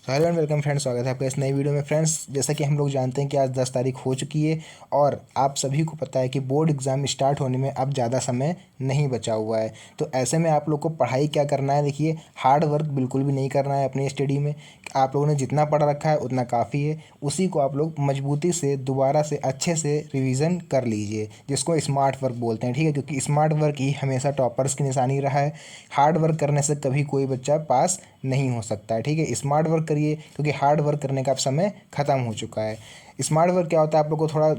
तो hello and welcome friends, स्वागत है आपका इस नई वीडियो में। फ्रेंड्स, जैसा कि हम लोग जानते हैं कि आज 10 तारीख हो चुकी है और आप सभी को पता है कि बोर्ड एग्ज़ाम स्टार्ट होने में अब ज़्यादा समय नहीं बचा हुआ है। तो ऐसे में आप लोग को पढ़ाई क्या करना है, देखिए, हार्ड वर्क बिल्कुल भी नहीं करना है अपनी स्टडी में। आप लोगों ने जितना पढ़ रखा है उतना काफ़ी है, उसी को आप लोग मजबूती से दोबारा से अच्छे से रिवीजन कर लीजिए, जिसको स्मार्ट वर्क बोलते हैं। ठीक है, क्योंकि स्मार्ट वर्क ही हमेशा टॉपर्स की निशानी रहा है। हार्ड वर्क करने से कभी कोई बच्चा पास नहीं हो सकता है। ठीक है, स्मार्ट वर्क करिए, क्योंकि हार्ड वर्क करने का अब समय ख़त्म हो चुका है। स्मार्ट वर्क क्या होता है, आप लोग को थोड़ा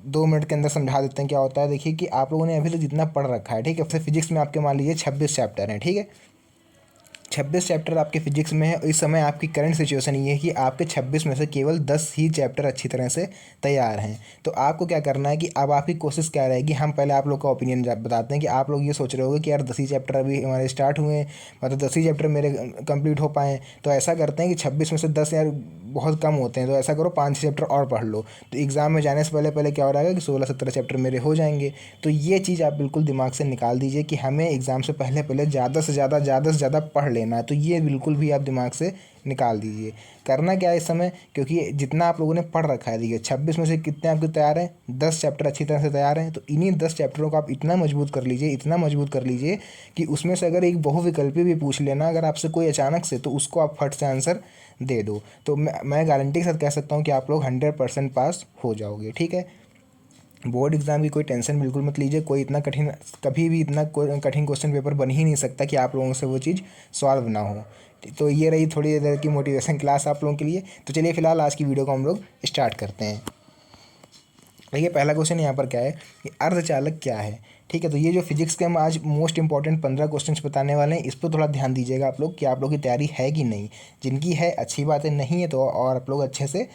2 मिनट के अंदर समझा देते हैं क्या होता है। देखिए कि आप लोगों ने अभी तक जितना पढ़ रखा है, ठीक है, फिजिक्स में आपके मान लीजिए 26 चैप्टर हैं। ठीक है, 26 चैप्टर आपके फिजिक्स में है। इस समय आपकी करंट सिचुएशन ये है कि आपके 26 में से केवल 10 ही चैप्टर अच्छी तरह से तैयार हैं। तो आपको क्या करना है कि अब आपकी कोशिश क्या रहेगी, हम पहले आप लोग का ओपिनियन बताते हैं कि आप लोग ये सोच रहे होगे कि यार 10 ही चैप्टर अभी हमारे स्टार्ट हुए हैं, मतलब 10 ही चैप्टर मेरे कंप्लीट हो पाएँ। तो ऐसा करते हैं कि 26 में से 10 यार बहुत कम होते हैं, तो ऐसा करो 5 चैप्टर और पढ़ लो। तो एग्ज़ाम में जाने से पहले पहले क्या हो रहा है कि 16-17 चैप्टर मेरे हो जाएंगे। तो ये चीज़ आप बिल्कुल दिमाग से निकाल दीजिए कि हमें एग्ज़ाम से पहले पहले ज़्यादा पढ़ लेना है। तो ये बिल्कुल भी आप दिमाग से निकाल दीजिए। करना क्या है इस समय, क्योंकि जितना आप लोगों ने पढ़ रखा है, देखिए 26 में से कितने आपके तैयार हैं, 10 चैप्टर अच्छी तरह से तैयार हैं। तो इन्हीं 10 चैप्टरों को आप इतना मजबूत कर लीजिए, इतना मजबूत कर लीजिए कि उसमें से अगर एक बहुविकल्पी भी पूछ लेना अगर आपसे कोई अचानक से, तो उसको आप फट से आंसर दे दो। तो मैं गारंटी के साथ कह सकता हूँ कि आप लोग 100% पास हो जाओगे। ठीक है, बोर्ड एग्ज़ाम की कोई टेंशन बिल्कुल मत लीजिए। कोई इतना कठिन, कभी भी इतना कठिन क्वेश्चन पेपर बन ही नहीं सकता कि आप लोगों से वो चीज़ सॉल्व ना हो। तो ये रही थोड़ी देर की मोटिवेशन क्लास आप लोगों के लिए। तो चलिए फिलहाल आज की वीडियो को हम लोग स्टार्ट करते हैं। देखिए, पहला क्वेश्चन यहाँ पर क्या है कि अर्धचालक क्या है। ठीक है, तो ये जो फिजिक्स के हम आज मोस्ट इंपॉर्टेंट 15 क्वेश्चंस बताने वाले हैं, इस पर थोड़ा ध्यान दीजिएगा आप लोग कि आप लोग की तैयारी है कि नहीं। जिनकी है अच्छी बात है, नहीं है तो और आप लोग अच्छे से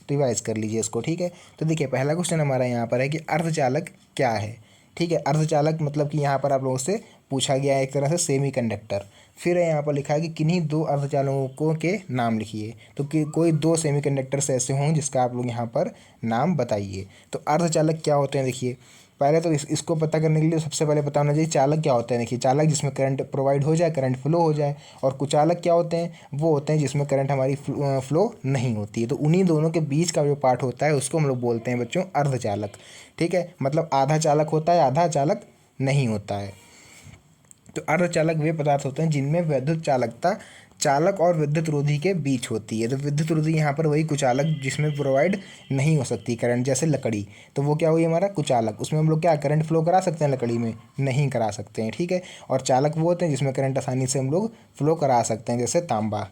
रिवाइज कर लीजिए इसको। ठीक है, तो देखिए पहला क्वेश्चन हमारा यहाँ पर है कि अर्धचालक क्या है। ठीक है, अर्धचालक मतलब कि यहाँ पर आप लोगों से पूछा गया है एक तरह से सेमी कंडक्टर। फिर यहाँ पर लिखा है कि किन्हीं दो अर्धचालकों के नाम लिखिए। तो कि कोई दो सेमी कंडक्टर्स ऐसे हों जिसका आप लोग यहाँ पर नाम बताइए। तो अर्धचालक क्या होते हैं, देखिए पहले तो इसको पता करने के लिए सबसे पहले पता होना चाहिए चालक क्या होते हैं। देखिए, चालक जिसमें करंट प्रोवाइड हो जाए, करंट फ्लो हो जाए। और कुचालक क्या होते हैं, वो होते हैं जिसमें करंट हमारी फ्लो नहीं होती है। तो उन्हीं दोनों के बीच का जो पार्ट होता है उसको हम लोग बोलते हैं बच्चों अर्धचालक। ठीक है, मतलब आधा चालक होता है, आधा चालक नहीं होता है। तो अर्धचालक वे पदार्थ होते हैं जिनमें विद्युत चालकता चालक और विद्युत रोधी के बीच होती है। तो विद्युत रोधी यहाँ पर वही कुचालक जिसमें प्रोवाइड नहीं हो सकती करंट, जैसे लकड़ी। तो वो क्या हुई हमारा कुचालक, उसमें हम लोग क्या करंट फ्लो करा सकते हैं, लकड़ी में नहीं करा सकते हैं। ठीक है, और चालक वो होते हैं जिसमें करंट आसानी से हम लोग फ्लो करा सकते हैं, जैसे तांबा।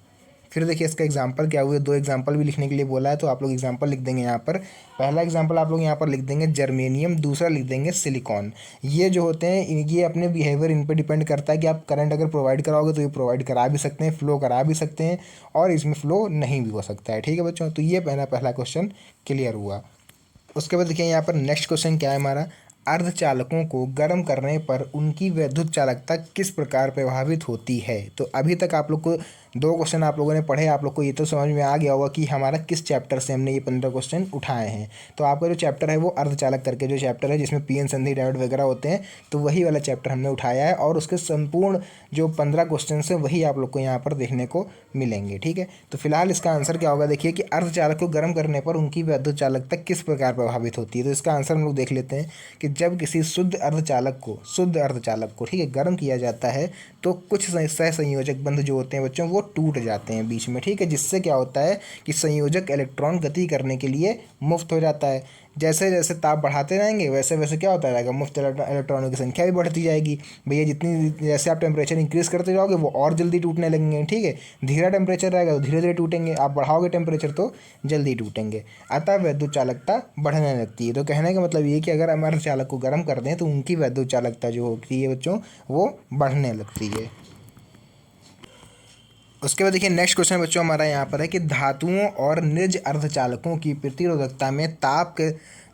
फिर देखिए इसका एग्जाम्पल क्या हुआ, 2 एग्जाम्पल भी लिखने के लिए बोला है, तो आप लोग एग्जाम्पल लिख देंगे यहाँ पर। पहला एग्जाम्पल आप लोग यहाँ पर लिख देंगे जर्मेनियम, दूसरा लिख देंगे सिलिकॉन। ये जो होते हैं ये अपने बिहेवियर इन पर डिपेंड करता है कि आप करंट अगर प्रोवाइड कराओगे तो ये प्रोवाइड करा भी सकते हैं, फ्लो करा भी सकते हैं, और इसमें फ्लो नहीं भी हो सकता है। ठीक है बच्चों, तो ये पहला क्वेश्चन क्लियर हुआ। उसके बाद देखिए यहाँ पर नेक्स्ट क्वेश्चन क्या है हमारा, अर्धचालकों को गर्म करने पर उनकी विद्युत चालकता किस प्रकार प्रभावित होती है। तो अभी तक आप लोग को 2 क्वेश्चन आप लोगों ने पढ़े, आप लोग को ये तो समझ में आ गया होगा कि हमारा किस चैप्टर से हमने ये 15 क्वेश्चन उठाए हैं। तो आपका जो चैप्टर है वो अर्धचालक करके जो चैप्टर है जिसमें पीएन संधि डायोड वगैरह होते हैं, तो वही वाला चैप्टर हमने उठाया है, और उसके संपूर्ण जो 15 क्वेश्चन है वही आप लोग को यहाँ पर देखने को मिलेंगे। ठीक है, तो फिलहाल इसका आंसर क्या होगा, देखिए कि अर्धचालक को गर्म करने पर उनकी विद्युत चालकता किस प्रकार प्रभावित होती है। तो इसका आंसर हम लोग देख लेते हैं कि जब किसी शुद्ध अर्धचालक को ठीक है गर्म किया जाता है, तो कुछ सहसंयोजक बंध जो होते हैं बच्चों वो टूट जाते हैं बीच में। ठीक है, जिससे क्या होता है कि संयोजक इलेक्ट्रॉन गति करने के लिए मुफ्त हो जाता है। जैसे जैसे ताप बढ़ाते रहेंगे वैसे वैसे क्या होता रहेगा, मुफ्त इलेक्ट्रॉनों की संख्या भी बढ़ती जाएगी। भैया जितनी जैसे आप टेम्परेचर इंक्रीज़ करते जाओगे वो और जल्दी टूटने लगेंगे। ठीक है, धीरा टेम्परेचर रहेगा तो धीरे धीरे टूटेंगे, आप बढ़ाओगे टेम्परेचर तो जल्दी टूटेंगे। अतः विद्युत चालकता बढ़ने लगती है। तो कहने का मतलब ये कि अगर हमारे चालक को गर्म कर दें तो उनकी विद्युत चालकता जो होती है बच्चों वो बढ़ने लगती है। उसके बाद देखिए नेक्स्ट क्वेश्चन बच्चों हमारा यहाँ पर है कि धातुओं और निज अर्धचालकों की प्रतिरोधकता में ताप के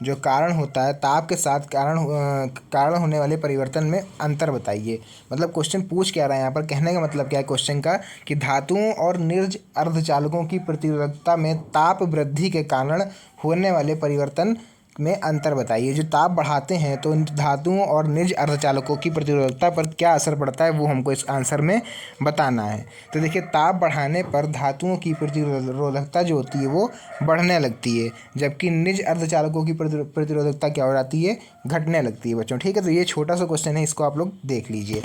जो कारण होता है, ताप के साथ कारण होने वाले परिवर्तन में अंतर बताइए। मतलब क्वेश्चन पूछ क्या रहा है यहाँ पर, कहने का मतलब क्या है क्वेश्चन का कि धातुओं और निज अर्धचालकों की प्रतिरोधकता में ताप वृद्धि के कारण होने वाले परिवर्तन में अंतर बताइए। जो ताप बढ़ाते हैं तो इन धातुओं और निज अर्धचालकों की प्रतिरोधकता पर क्या असर पड़ता है, वो हमको इस आंसर में बताना है। तो देखिए, ताप बढ़ाने पर धातुओं की प्रतिरोधकता जो होती है वो बढ़ने लगती है, जबकि निज अर्धचालकों की प्रतिरोधकता क्या हो जाती है, घटने लगती है बच्चों। ठीक है, तो ये छोटा सा क्वेश्चन है, इसको आप लोग देख लीजिए।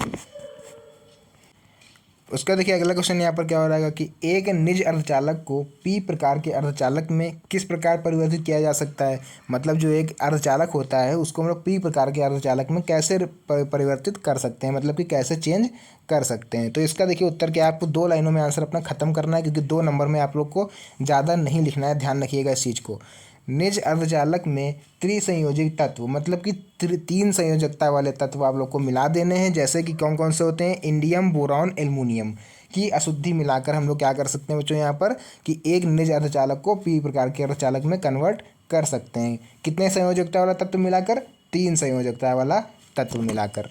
उसका देखिए अगला क्वेश्चन यहाँ पर क्या हो रहेगा कि एक निज अर्धचालक को पी प्रकार के अर्धचालक में किस प्रकार परिवर्तित किया जा सकता है। मतलब जो एक अर्धचालक होता है उसको हम लोग पी प्रकार के अर्धचालक में कैसे परिवर्तित कर सकते हैं, मतलब कि कैसे चेंज कर सकते हैं। तो इसका देखिए उत्तर क्या है, आपको 2 लाइनों में आंसर अपना खत्म करना है, क्योंकि 2 नंबर में आप लोग को ज़्यादा नहीं लिखना है, ध्यान रखिएगा इस चीज़ को। निज अर्धचालक में त्रिसंयोजक तत्व, मतलब कि 3 संयोजकता वाले तत्व आप लोग को मिला देने हैं, जैसे कि कौन कौन से होते हैं, इंडियम, बोरॉन, एल्युमिनियम की अशुद्धि मिलाकर हम लोग क्या कर सकते हैं बच्चों यहाँ पर कि एक निज अर्धचालक को पी प्रकार के अर्धचालक में कन्वर्ट कर सकते हैं। कितने संयोजकता वाला तत्व मिलाकर, 3 संयोजकता वाला तत्व मिलाकर।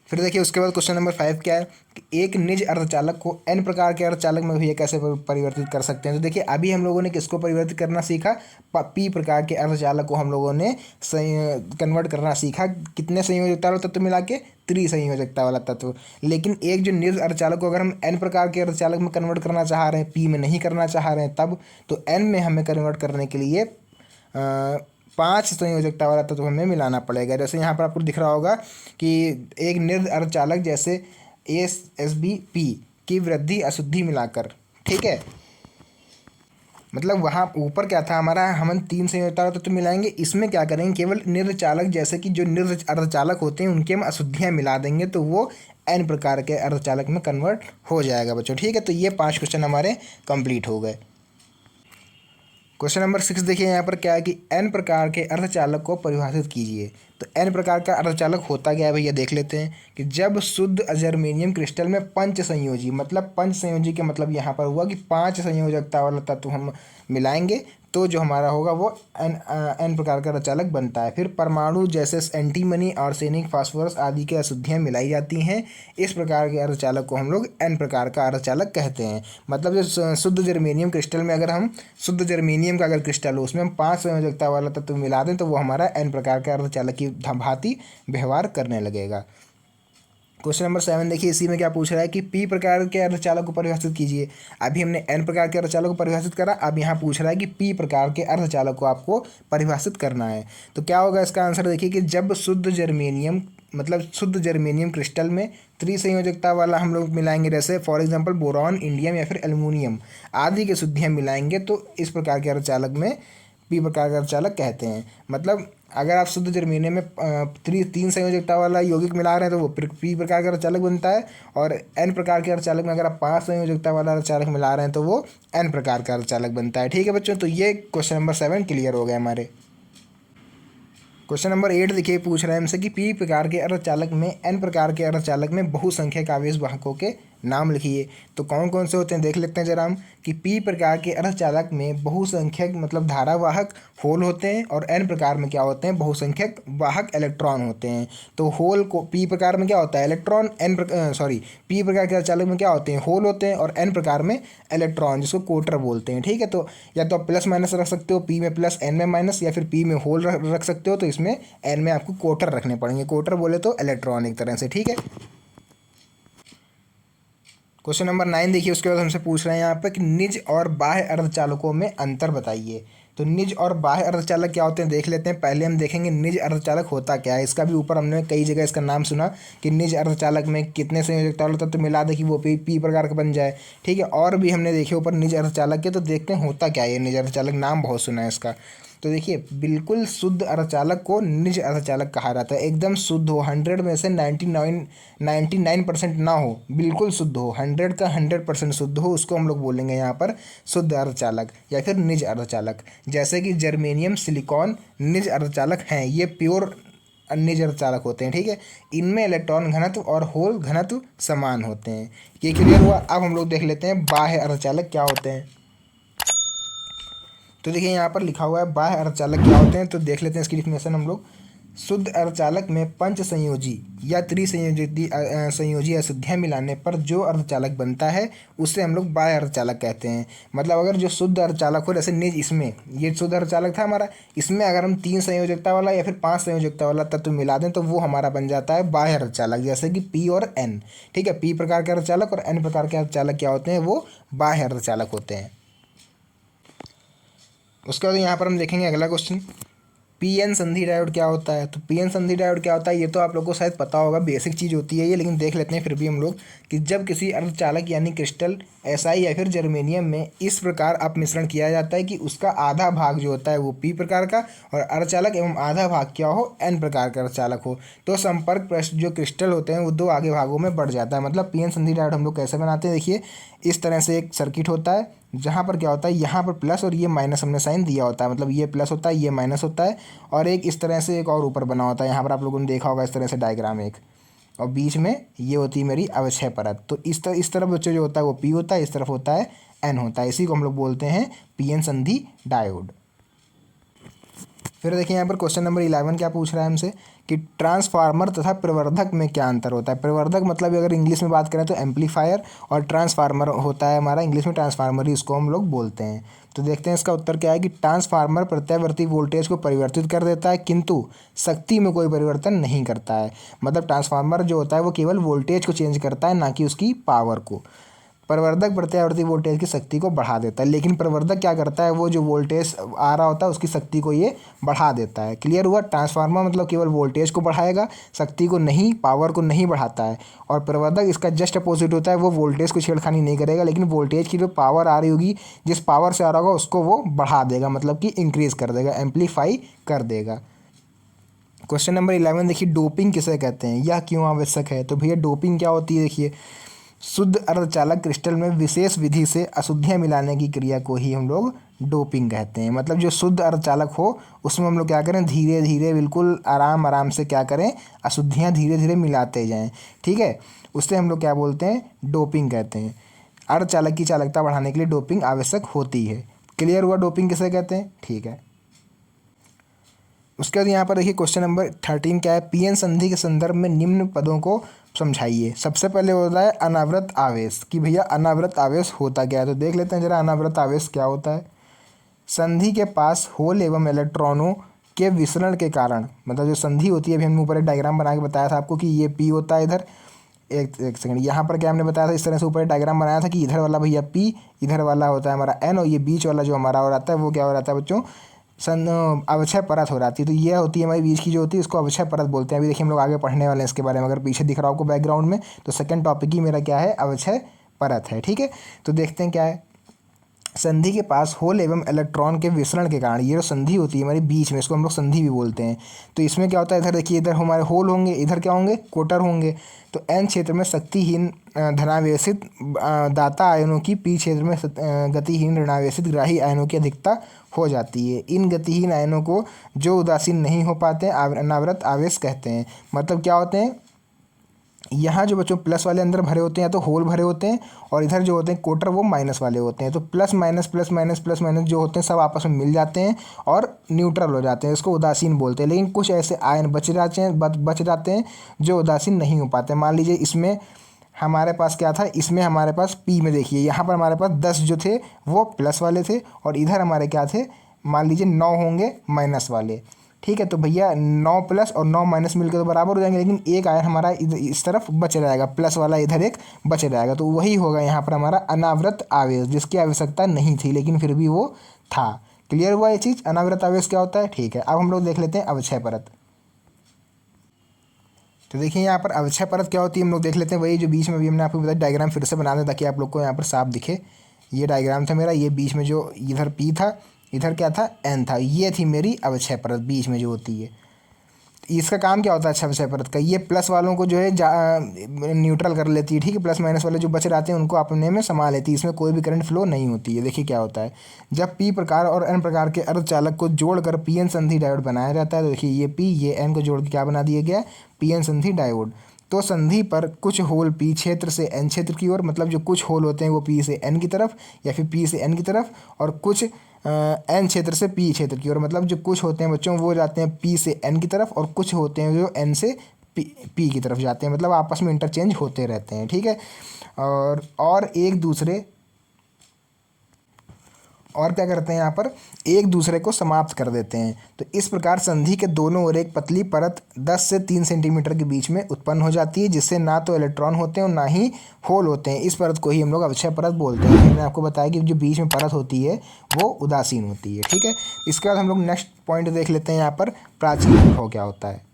फिर देखिए उसके बाद क्वेश्चन नंबर 5 क्या है कि एक निज अर्धचालक को एन प्रकार के अर्धचालक में भी कैसे परिवर्तित कर सकते हैं। तो देखिए अभी हम लोगों ने किसको परिवर्तित करना सीखा, पी प्रकार के अर्धचालक को हम लोगों ने कन्वर्ट करना सीखा, कितने संयोजकता वाला तत्व मिला के, त्रिसंयोजकता वाला तत्व। लेकिन एक जो निज अर्धचालक को अगर हम एन प्रकार के अर्धचालक में कन्वर्ट करना चाह रहे हैं, पी में नहीं करना चाह रहे हैं, तब तो एन में हमें कन्वर्ट करने के लिए 5 संयोजकता वाला तत्व हमें मिलाना पड़ेगा। जैसे यहाँ पर आपको दिख रहा होगा कि एक निज अर्धचालक जैसे SsB की वृद्धि अशुद्धि मिलाकर, ठीक है, मतलब वहाँ ऊपर क्या था हमारा, हम 3 संयोजकता वाला तत्व मिलाएंगे, इसमें क्या करेंगे, केवल निर्चालक जैसे कि जो निर् अर्धचालक होते हैं उनके हम अशुद्धियाँ मिला देंगे, तो वो एन प्रकार के अर्धचालक में कन्वर्ट हो जाएगा बच्चों। ठीक है, तो ये 5 क्वेश्चन हमारे कंप्लीट हो गए। क्वेश्चन नंबर 6 देखिए यहाँ पर क्या है कि एन प्रकार के अर्धचालक को परिभाषित कीजिए। तो एन प्रकार का अर्धचालक होता क्या है भैया, देख लेते हैं कि जब शुद्ध जर्मेनियम क्रिस्टल में पंच संयोजी, मतलब पंच संयोजी के मतलब यहाँ पर हुआ कि 5 संयोजकता वाला तत्व हम मिलाएंगे तो जो हमारा होगा वो एन प्रकार का अर्धचालक बनता है। फिर परमाणु जैसे एंटीमनी, आर्सेनिक, फास्फोरस आदि के अशुद्धियाँ मिलाई जाती हैं, इस प्रकार के अर्धचालक को हम लोग एन प्रकार का अर्धचालक कहते हैं। मतलब जो शुद्ध जर्मेनियम क्रिस्टल में अगर हम शुद्ध जर्मेनियम का अगर क्रिस्टल हो उसमें हम 5 संयोजकता वाला तत्व मिला दें तो वो हमारा एन प्रकार का अर्धचालक की भांति व्यवहार करने लगेगा। क्वेश्चन नंबर 7 देखिए, इसी में क्या पूछ रहा है कि पी प्रकार के अर्धचालक को परिभाषित कीजिए। अभी हमने एन प्रकार के अर्धचालक को परिभाषित करा, अब यहाँ पूछ रहा है कि पी प्रकार के अर्धचालक को आपको परिभाषित करना है। तो क्या होगा इसका आंसर, देखिए कि जब शुद्ध जर्मेनियम, मतलब शुद्ध जर्मेनियम क्रिस्टल में त्रिसंयोजकता वाला हम लोग मिलाएंगे, जैसे फॉर एग्जांपल बोरॉन, इंडियम या फिर एल्युमिनियम आदि के शुद्धियाँ मिलाएंगे, तो इस प्रकार के अर्धचालक में पी प्रकार का अर्धचालक कहते हैं। मतलब अगर आप शुद्ध जर्मेनियम में 3 संयोजकता वाला यौगिक मिला रहे हैं तो वो पी प्रकार का अर्धचालक बनता है, और एन प्रकार के अर्धचालक में अगर आप 5 संयोजकता वाला अर्धचालक मिला रहे हैं तो वो एन प्रकार का अर्धचालक बनता है। ठीक है बच्चों, तो ये क्वेश्चन नंबर 7 क्लियर हो गया हमारे। क्वेश्चन नंबर 8 देखिए, पूछ रहा है हमसे कि पी प्रकार के अर्धचालक में एन प्रकार के अर्धचालक में बहुसंख्यक आवेश वाहकों के नाम लिखिए। तो कौन कौन से होते हैं देख लेते हैं जरा हम कि पी प्रकार के अर्धचालक में बहुसंख्यक मतलब धारावाहक होल होते हैं, और एन प्रकार में क्या होते हैं, बहुसंख्यक वाहक इलेक्ट्रॉन होते हैं। तो होल को पी प्रकार में क्या होता है, इलेक्ट्रॉन, पी प्रकार के अर्धचालक में क्या होते हैं, होल होते हैं, और एन प्रकार में इलेक्ट्रॉन, जिसको कोटर बोलते हैं। ठीक है, तो या तो आप प्लस माइनस रख सकते हो, पी में प्लस एन में माइनस, या फिर पी में होल रख सकते हो, तो इसमें एन में आपको कोटर रखने पड़ेंगे। कोटर बोले तो इलेक्ट्रॉन एक तरह से। ठीक है, क्वेश्चन नंबर 9 देखिए, उसके बाद हमसे पूछ रहे हैं यहाँ पर कि निज और बाह्य अर्धचालकों में अंतर बताइए। तो निज और बाह्य अर्धचालक क्या होते हैं देख लेते हैं। पहले हम देखेंगे निज अर्धचालक होता क्या है। इसका भी ऊपर हमने कई जगह इसका नाम सुना कि निज अर्धचालक में कितने संयोजकता वाला तत्व मिला दे कि वो पी प्रकार का बन जाए। ठीक है, और भी हमने देखे ऊपर निज अर्धचालक के, तो देखते हैं होता क्या है ये निज अर्धचालक, नाम बहुत सुना है इसका। तो देखिए, बिल्कुल शुद्ध अर्धचालक को निज अर्धचालक कहा जाता है। एकदम शुद्ध हो, 100 में से 99% ना हो, बिल्कुल शुद्ध हो, 100 का 100% शुद्ध हो, उसको हम लोग बोलेंगे यहाँ पर शुद्ध अर्धचालक या फिर निज अर्धचालक। जैसे कि जर्मेनियम, सिलिकॉन निज अर्धचालक हैं, ये प्योर निज अर्धचालक होते हैं। ठीक है, इनमें इलेक्ट्रॉन घनत्व और होल घनत्व समान होते हैं। ये क्लियर हुआ। अब हम लोग देख लेते हैं बाह्य अर्धचालक क्या होते हैं। तो देखिए यहाँ पर लिखा हुआ है बाह्य अर्धचालक क्या होते हैं, तो देख लेते हैं इसकी डिफिनेशन हम लोग। शुद्ध अर्धचालक में पंच संयोजी या त्रिसंयोजी संयोजी अशुद्धियाँ मिलाने पर जो अर्धचालक बनता है उसे हम लोग बाह्य अर्धचालक कहते हैं। मतलब अगर जो शुद्ध अर्धचालक हो, जैसे निज इसमें ये शुद्ध अर्धचालक था हमारा, इसमें अगर हम 3 संयोजकता वाला या फिर 5 संयोजकता वाला तत्व मिला दें तो वो हमारा बन जाता है बाह्य अर्धचालक, जैसे कि पी और एन। ठीक है, पी प्रकार के अर्धचालक और एन प्रकार के अर्धचालक क्या होते हैं, वो बाह्य अर्धचालक होते हैं। उसके बाद यहाँ पर हम देखेंगे अगला क्वेश्चन, पी एन संधि डायोड क्या होता है। तो पी एन संधि डायोड क्या होता है, ये तो आप लोगों को शायद पता होगा, बेसिक चीज़ होती है ये, लेकिन देख लेते हैं फिर भी हम लोग कि जब किसी अर्धचालक यानी क्रिस्टल एसआई या फिर जर्मेनियम में इस प्रकार अपमिश्रण किया जाता है कि उसका आधा भाग जो होता है वो पी प्रकार का और अर्धचालक एवं आधा भाग क्या हो, एन प्रकार का अर्धचालक हो, तो संपर्क पृष्ठ जो क्रिस्टल होते हैं वो 2 आगे भागों में बढ़ जाता है। मतलब पी एन संधि डायोड हम लोग कैसे बनाते हैं, देखिए इस तरह से एक सर्किट होता है जहाँ पर क्या होता है, यहाँ पर प्लस और ये माइनस हमने साइन दिया होता है, मतलब ये प्लस होता है ये माइनस होता है, और एक इस तरह से एक और ऊपर बना होता है, यहाँ पर आप लोगों ने देखा होगा इस तरह से डायग्राम एक, और बीच में ये होती है मेरी अवक्षय परत। तो इस तरफ बच्चों जो होता है वो पी होता है, इस तरफ होता है एन होता है, इसी को हम लोग बोलते हैं पी एन संधि डायोड। फिर देखिए यहाँ पर क्वेश्चन नंबर 11 क्या पूछ रहा है हमसे कि ट्रांसफार्मर तथा प्रवर्धक में क्या अंतर होता है। प्रवर्धक मतलब अगर इंग्लिश में बात करें तो एम्पलीफायर, और ट्रांसफार्मर होता है हमारा इंग्लिश में ट्रांसफार्मर ही इसको हम लोग बोलते हैं। तो देखते हैं इसका उत्तर क्या है कि ट्रांसफार्मर प्रत्यावर्ती वोल्टेज को परिवर्तित कर देता है किंतु शक्ति में कोई परिवर्तन नहीं करता है। मतलब ट्रांसफार्मर जो होता है वो केवल वोल्टेज को चेंज करता है, ना कि उसकी पावर को। प्रवर्धक प्रत्यावर्ती वोल्टेज की शक्ति को बढ़ा देता है, लेकिन प्रवर्धक क्या करता है, वो जो वोल्टेज आ रहा होता है उसकी शक्ति को ये बढ़ा देता है। क्लियर हुआ, ट्रांसफार्मर मतलब केवल वोल्टेज को बढ़ाएगा, शक्ति को नहीं, पावर को नहीं बढ़ाता है। और प्रवर्धक इसका जस्ट अपोजिट होता है, वो वोल्टेज को छेड़खानी नहीं करेगा, लेकिन वोल्टेज की जो पावर आ रही होगी, जिस पावर से आ रहा होगा उसको वो बढ़ा देगा, मतलब कि इंक्रीज कर देगा, एम्पलीफाई कर देगा। क्वेश्चन नंबर 11 देखिए, डोपिंग किसे कहते हैं, यह क्यों आवश्यक है। तो भैया डोपिंग क्या होती है, देखिए शुद्ध अर्धचालक क्रिस्टल में विशेष विधि से अशुद्धियाँ मिलाने की क्रिया को ही हम लोग डोपिंग कहते हैं। मतलब जो शुद्ध अर्धचालक हो उसमें हम लोग क्या करें, धीरे धीरे बिल्कुल आराम आराम से क्या करें, अशुद्धियाँ धीरे धीरे मिलाते जाएं। ठीक है, उससे हम लोग क्या बोलते हैं, डोपिंग कहते हैं। अर्धचालक की चालकता बढ़ाने के लिए डोपिंग आवश्यक होती है। क्लियर हुआ डोपिंग किसे कहते हैं, ठीक है। उसके बाद यहाँ पर देखिए क्वेश्चन नंबर 13 क्या है, पीएन संधि के संदर्भ में निम्न पदों को समझाइए। सबसे पहले होता है अनावृत आवेश, कि भैया अनावृत आवेश होता क्या है। तो देख लेते हैं जरा अनावृत आवेश क्या होता है। संधि के पास होल एवं इलेक्ट्रॉनों के विसरण के कारण, मतलब जो संधि होती है, अभी हमने ऊपर एक डायग्राम बना के बताया था आपको कि ये पी होता है इधर, एक सेकंड, यहाँ पर क्या हमने बताया था, इस तरह से ऊपर डायग्राम बनाया था कि इधर वाला भैया पी, इधर वाला होता है हमारा एन, और ये बीच वाला जो हमारा हो रहता है वो क्या हो रहता है बच्चों, अवक्षय परत हो जाती है। तो ये होती है हमारी बीच की जो होती है, इसको अवक्षय परत बोलते हैं। अभी देखिए हम लोग आगे पढ़ने वाले हैं इसके बारे में, अगर पीछे दिख रहा हो आपको बैकग्राउंड में, तो सेकंड टॉपिक ही मेरा क्या है, अवक्षय परत है। ठीक है, तो देखते हैं क्या है। संधि के पास होल एवं इलेक्ट्रॉन के विसरण के कारण, ये जो संधि होती है हमारी बीच में, इसको हम लोग संधि भी बोलते हैं। तो इसमें क्या होता है, इधर देखिए, इधर हमारे होल होंगे, इधर क्या होंगे, कोटर होंगे। तो एन क्षेत्र में शक्तिहीन धनावेशित दाता आयनों की पी क्षेत्र में गतिहीन ऋणावेशित ग्राही आयनों की अधिकता हो जाती है। इन गतिहीन आयनों को जो उदासीन नहीं हो पाते अनावृत आवेश कहते हैं। मतलब क्या होते हैं, यहाँ जो बच्चों प्लस वाले अंदर भरे होते हैं या तो होल भरे होते हैं, और इधर जो होते हैं कोटर वो माइनस वाले होते हैं। तो plus minus plus minus plus minus जो होते हैं सब आपस में मिल जाते हैं और न्यूट्रल हो जाते हैं, इसको उदासीन बोलते हैं। लेकिन कुछ ऐसे आयन बच जाते हैं जो उदासीन नहीं हो पाते। मान लीजिए इसमें हमारे पास क्या था, इसमें हमारे पास पी में देखिए यहाँ पर हमारे पास 10 जो थे वो प्लस वाले थे, और इधर हमारे क्या थे, मान लीजिए 9 होंगे माइनस वाले। ठीक है, तो भैया 9 प्लस और 9 माइनस मिलकर तो बराबर हो जाएंगे, लेकिन एक आयन हमारा इस तरफ बच रहेगा, प्लस वाला इधर एक बच रहेगा। तो वही होगा यहाँ पर हमारा अनावृत आवेश, जिसकी आवश्यकता नहीं थी लेकिन फिर भी वो था। क्लियर हुआ ये चीज़, अनावृत आवेश क्या होता है। ठीक है, अब हम लोग देख लेते हैं अवक्षय परत। तो देखिए यहाँ पर अवक्षय परत क्या होती है, हम लोग देख लेते हैं। वही जो बीच में भी हमने आपको बताया, डायग्राम फिर से बना दें ताकि आप लोग को यहाँ पर साफ दिखे। ये डायग्राम था मेरा, ये बीच में जो इधर पी था, इधर क्या था, एन था, ये थी मेरी अवक्षय परत बीच में जो होती है। इसका काम क्या होता है, अच्छा अवक्षय परत का, ये प्लस वालों को जो है न्यूट्रल कर लेती है। ठीक है, प्लस माइनस वाले जो बच जाते हैं उनको अपने में समा लेती है, इसमें कोई भी करंट फ्लो नहीं होती है। देखिए क्या होता है, जब पी प्रकार और एन प्रकार के अर्धचालक को जोड़कर पीएन संधि डायोड बनाया जाता है। तो देखिए ये पी ये एन को जोड़ के क्या बना दिया गया, पीएन संधि डायोड। तो संधि पर कुछ होल पी क्षेत्र से एन क्षेत्र की ओर, मतलब जो कुछ होल होते हैं वो पी से एन की तरफ या फिर पी से एन की तरफ, और कुछ एन क्षेत्र से पी क्षेत्र की ओर, मतलब जो कुछ होते हैं बच्चों वो जाते हैं पी से एन की तरफ और कुछ होते हैं जो एन से पी की तरफ जाते हैं, मतलब आपस में इंटरचेंज होते रहते हैं, ठीक है। और एक दूसरे और क्या करते हैं यहाँ पर, एक दूसरे को समाप्त कर देते हैं। तो इस प्रकार संधि के दोनों ओर एक पतली परत 10 से 3 सेंटीमीटर के बीच में उत्पन्न हो जाती है, जिससे ना तो इलेक्ट्रॉन होते हैं और ना ही होल होते हैं। इस परत को ही हम लोग अवक्षय परत बोलते हैं। मैंने आपको बताया कि जो बीच में परत होती है वो उदासीन होती है, ठीक है। इसके बाद हम लोग नेक्स्ट पॉइंट देख लेते हैं यहाँ पर प्राचीर विभव क्या होता है।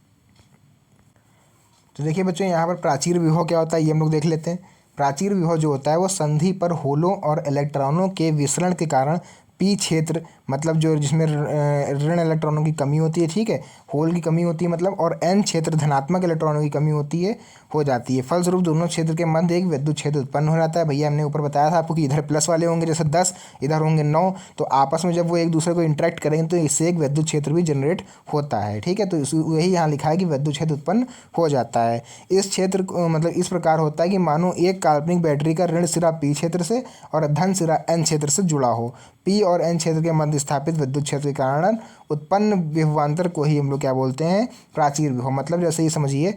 तो देखिए बच्चों, यहाँ पर प्राचीर विभव क्या होता है ये हम लोग देख लेते हैं। प्राचीर विभव जो होता है वो संधि पर होलों और इलेक्ट्रॉनों के विसरण के कारण पी क्षेत्र, मतलब जो जिसमें ऋण इलेक्ट्रॉनों की कमी होती है, ठीक है, होल की कमी होती है मतलब, और एन क्षेत्र धनात्मक इलेक्ट्रॉनों की कमी होती है, हो जाती है। फलस्वरूप दोनों क्षेत्र के मध्य एक विद्युत क्षेत्र उत्पन्न हो जाता है। भैया हमने ऊपर बताया था आपको कि इधर प्लस वाले होंगे जैसे 10, इधर होंगे 9, तो आपस में जब वो एक दूसरे को इंटरेक्ट करेंगे तो इससे एक विद्युत क्षेत्र भी जनरेट होता है, ठीक है। तो वही यहाँ लिखा है कि विद्युत क्षेत्र उत्पन्न हो जाता है। इस क्षेत्र मतलब इस प्रकार होता है कि मानो एक काल्पनिक बैटरी का ऋण सिरा पी क्षेत्र से और धन सिरा एन क्षेत्र से जुड़ा हो। पी और एन क्षेत्र के मध्य स्थापित विद्युत क्षेत्र के कारण उत्पन्न विभवांतर को ही हम लोग क्या बोलते हैं, प्राचीर विभव। मतलब जैसे ये समझिए,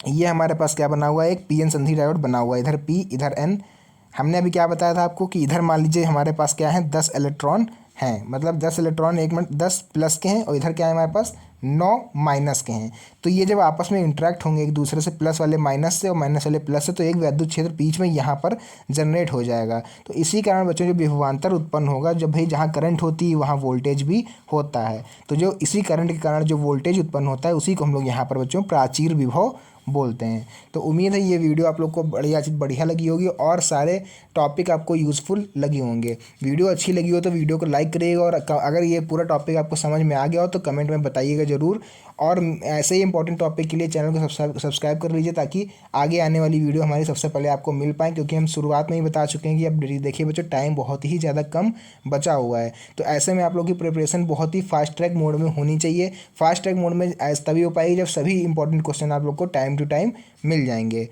ये हमारे पास क्या बना हुआ है, एक पी एन संधि डायोड बना हुआ है, इधर पी इधर एन। हमने अभी क्या बताया था आपको कि इधर मान लीजिए हमारे पास क्या है, 10 इलेक्ट्रॉन हैं, मतलब 10 इलेक्ट्रॉन, एक मिनट, 10 प्लस के हैं और इधर क्या है हमारे पास 9 माइनस के हैं। तो ये जब आपस में इंटरेक्ट होंगे एक दूसरे से, प्लस वाले माइनस से और माइनस वाले प्लस से, तो एक विद्युत क्षेत्र बीच में यहाँ पर जनरेट हो जाएगा। तो इसी कारण बच्चों जो विभवांतर उत्पन्न होगा, जब भाई जहाँ करंट होती है वहाँ वोल्टेज भी होता है, तो जो इसी करंट के कारण जो वोल्टेज उत्पन्न होता है उसी को हम लोग यहाँ पर बच्चों प्राचीर विभव बोलते हैं। तो उम्मीद है ये वीडियो आप लोग को बढ़िया लगी होगी और सारे टॉपिक आपको यूज़फुल लगे होंगे। वीडियो अच्छी लगी हो तो वीडियो को लाइक करिएगा, और अगर ये पूरा टॉपिक आपको समझ में आ गया हो तो कमेंट में बताइएगा ज़रूर। और ऐसे ही इंपॉर्टेंट टॉपिक के लिए चैनल को सब्सक्राइब कर लीजिए, ताकि आगे आने वाली वीडियो हमारी सबसे पहले आपको मिल पाए, क्योंकि हम शुरुआत में ही बता चुके हैं कि अब देखिए बच्चों टाइम बहुत ही ज़्यादा कम बचा हुआ है। तो ऐसे में आप लोग की प्रिपरेशन बहुत ही फास्ट ट्रैक मोड में होनी चाहिए। फास्ट ट्रैक मोड में तभी हो पाएगी जब सभी इंपॉर्टेंट क्वेश्चन आप लोग को टाइम टू टाइम मिल जाएंगे।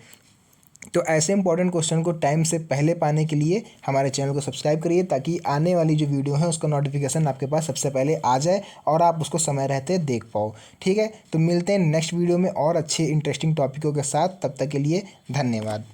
तो ऐसे इंपॉर्टेंट क्वेश्चन को टाइम से पहले पाने के लिए हमारे चैनल को सब्सक्राइब करिए, ताकि आने वाली जो वीडियो है उसका नोटिफिकेशन आपके पास सबसे पहले आ जाए और आप उसको समय रहते देख पाओ, ठीक है। तो मिलते हैं नेक्स्ट वीडियो में और अच्छे इंटरेस्टिंग टॉपिकों के साथ, तब तक के लिए धन्यवाद।